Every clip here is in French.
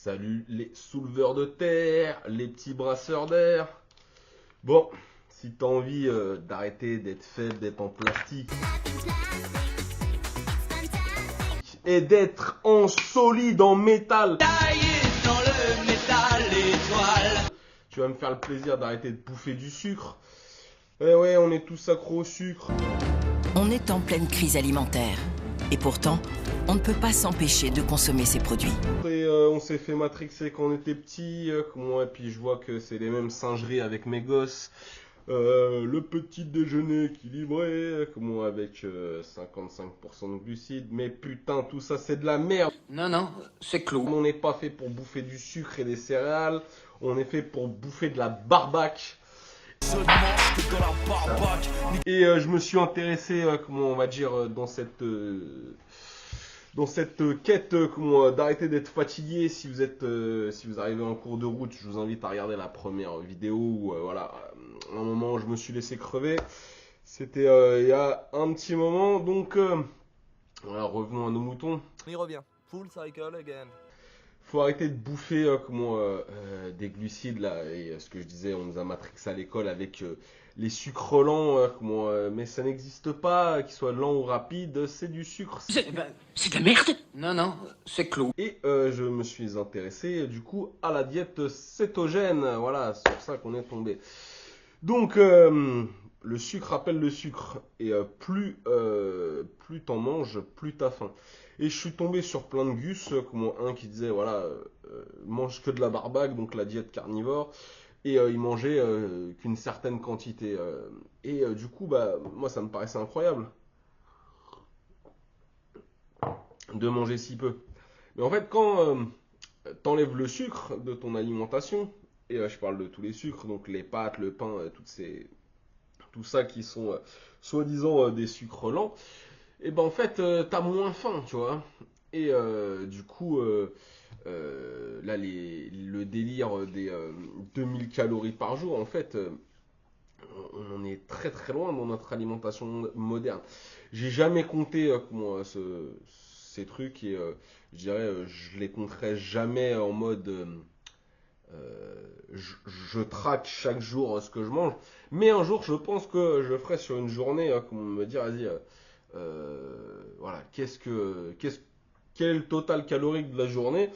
Salut les souleveurs de terre, les petits brasseurs d'air. Bon, si t'as envie d'arrêter d'être faible, d'être en plastique et d'être en solide, en métal, Taillé dans le métal étoile. tu vas me faire le plaisir d'arrêter de bouffer du sucre. Eh ouais, on est tous accros au sucre. On est en pleine crise alimentaire. Et pourtant, on ne peut pas s'empêcher de consommer ces produits. Et on s'est fait matrixer quand on était petit, et puis je vois que c'est les mêmes singeries avec mes gosses. Le petit déjeuner équilibré, avec 55% de glucides. Mais putain, tout ça c'est de la merde. Non, c'est clou. On n'est pas fait pour bouffer du sucre et des céréales. On est fait pour bouffer de la barbaque. Et je me suis intéressé, dans cette quête d'arrêter d'être fatigué. Si vous arrivez en cours de route, je vous invite à regarder la première vidéo où à un moment je me suis laissé crever. C'était il y a un petit moment, donc voilà, revenons à nos moutons. On y revient. Full cycle again. Faut arrêter de bouffer des glucides là, et ce que je disais, on nous a matrixé à l'école avec les sucres lents, mais ça n'existe pas, qu'ils soient lents ou rapides, c'est du sucre. C'est de la merde. Non, c'est clou. Et je me suis intéressé du coup à la diète cétogène, voilà, c'est sur ça qu'on est tombé. Donc le sucre appelle le sucre, et plus t'en manges, plus t'as faim. Et je suis tombé sur plein de gus, comme un qui disait voilà, mange que de la barbaque, donc la diète carnivore, et il mangeait qu'une certaine quantité. Du coup, moi ça me paraissait incroyable de manger si peu. Mais en fait, quand t'enlèves le sucre de ton alimentation, et je parle de tous les sucres, donc les pâtes, le pain, tout ça qui sont soi-disant des sucres lents, et ben en fait t'as moins faim, tu vois. Et du coup là le délire des 2000 calories par jour, en fait on en est très très loin dans notre alimentation moderne. J'ai jamais compté ces trucs, et je dirais je les compterai jamais en mode je traque chaque jour ce que je mange. Mais un jour je pense que je ferai sur une journée me dire vas-y voilà, quel est le total calorique de la journée,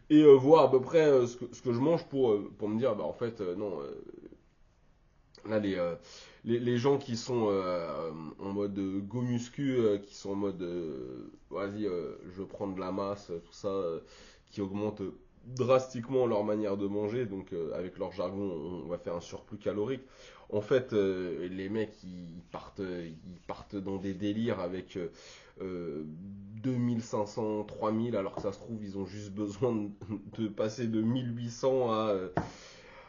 et voir à peu près ce que je mange pour me dire en fait non, là les gens qui sont en mode go muscu, qui sont en mode vas-y je prends de la masse, tout ça, qui augmente drastiquement leur manière de manger, donc avec leur jargon on va faire un surplus calorique. En fait les mecs ils partent dans des délires avec 2500, 3000, alors que ça se trouve ils ont juste besoin de passer de 1800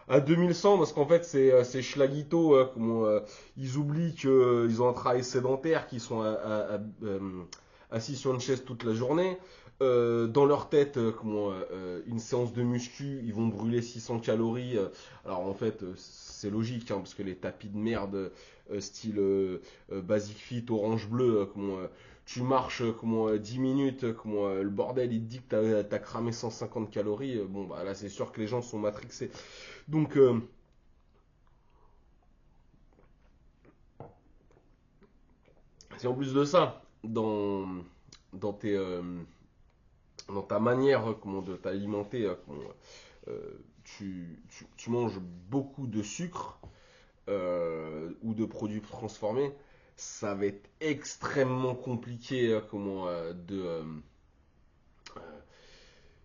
à 2100, parce qu'en fait c'est schlaguito, ils oublient qu'ils ont un travail sédentaire, qu'ils sont assis sur une chaise toute la journée. Dans leur tête, une séance de muscu, ils vont brûler 600 calories. Alors en fait, c'est logique, hein, parce que les tapis de merde, style Basic Fit, orange bleu, tu marches 10 minutes, le bordel il te dit que t'as cramé 150 calories. Bon bah là c'est sûr que les gens sont matrixés. Donc si en plus de ça, dans ta manière de t'alimenter, tu manges beaucoup de sucre ou de produits transformés, ça va être extrêmement compliqué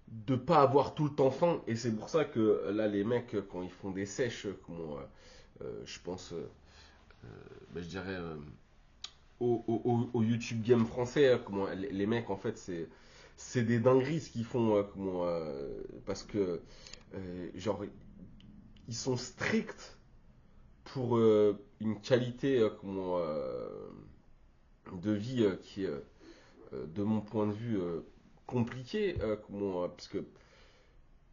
de pas avoir tout le temps faim. Et c'est pour ça que là les mecs quand ils font des sèches, je pense je dirais au YouTube Game français, les mecs en fait c'est des dingueries ce qu'ils font, parce que genre ils sont stricts pour une qualité de vie qui est de mon point de vue compliquée, parce que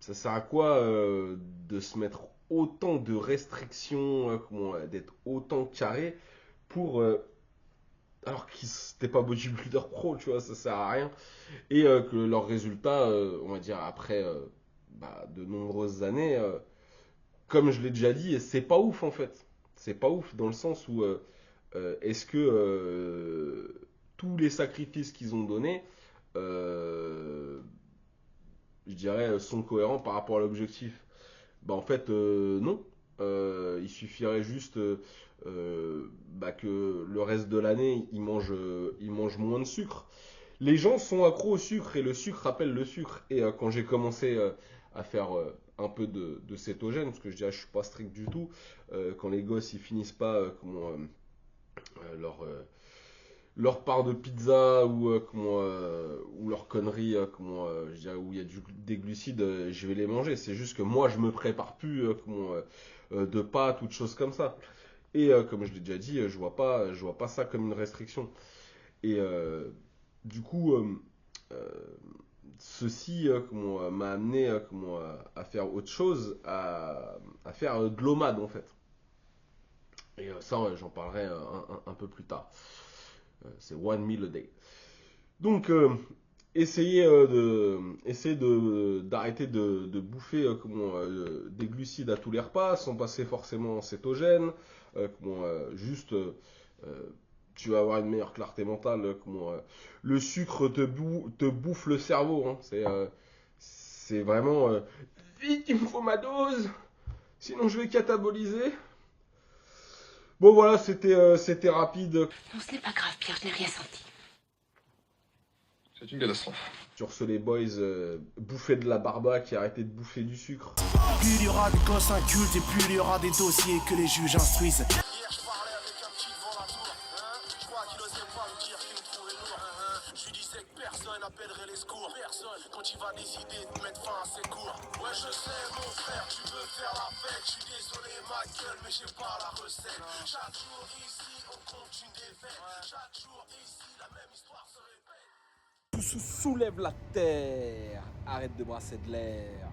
ça sert à quoi de se mettre autant de restrictions, d'être autant carré pour alors qu'ils n'étaient pas bodybuilder pro, tu vois, ça sert à rien. Et que leurs résultats, on va dire après de nombreuses années, comme je l'ai déjà dit, c'est pas ouf en fait. C'est pas ouf dans le sens où est-ce que tous les sacrifices qu'ils ont donnés, je dirais, sont cohérents par rapport à l'objectif? En fait, non. Il suffirait juste que le reste de l'année, ils mangent moins de sucre. Les gens sont accros au sucre et le sucre rappelle le sucre. Et quand j'ai commencé à faire un peu de cétogène, parce que je dirais je suis pas strict du tout, quand les gosses ils finissent pas leur part de pizza ou leur connerie, je dirais, où il y a des glucides, je vais les manger. C'est juste que moi je me prépare plus de pâtes ou de choses comme ça. Et comme je l'ai déjà dit, je vois pas ça comme une restriction. Et du coup, euh, ceci m'a amené à faire autre chose, à faire de l'OMAD en fait. Et ça, j'en parlerai un peu plus tard. C'est one meal a day. Donc, essayer d'arrêter de bouffer des glucides à tous les repas, sans passer forcément en cétogène. Juste, tu vas avoir une meilleure clarté mentale. Le sucre te bouffe le cerveau. Hein. C'est vraiment vite, il me faut ma dose, sinon je vais cataboliser. Bon voilà, c'était rapide. Non, ce n'est pas grave, Pierre, je n'ai rien senti. C'est une catastrophe. Sur ce, les boys, bouffer de la barbaque et arrêter de bouffer du sucre. Plus il y aura des gosses incultes et plus il y aura des dossiers que les juges instruisent. Hier je parlais avec un petit devant la tour, je crois qu'il osait pas me dire qu'il me trouvait lourd, je lui disais que personne n'appellerait les secours, personne, quand il va décider de mettre fin à ses cours. Ouais je sais mon frère, tu veux faire la fête, je suis désolé ma gueule mais j'ai pas la recette. Chaque jour ici on compte une défaite, chaque jour ici la même histoire se répète. Soulève la terre. Arrête de brasser de l'air.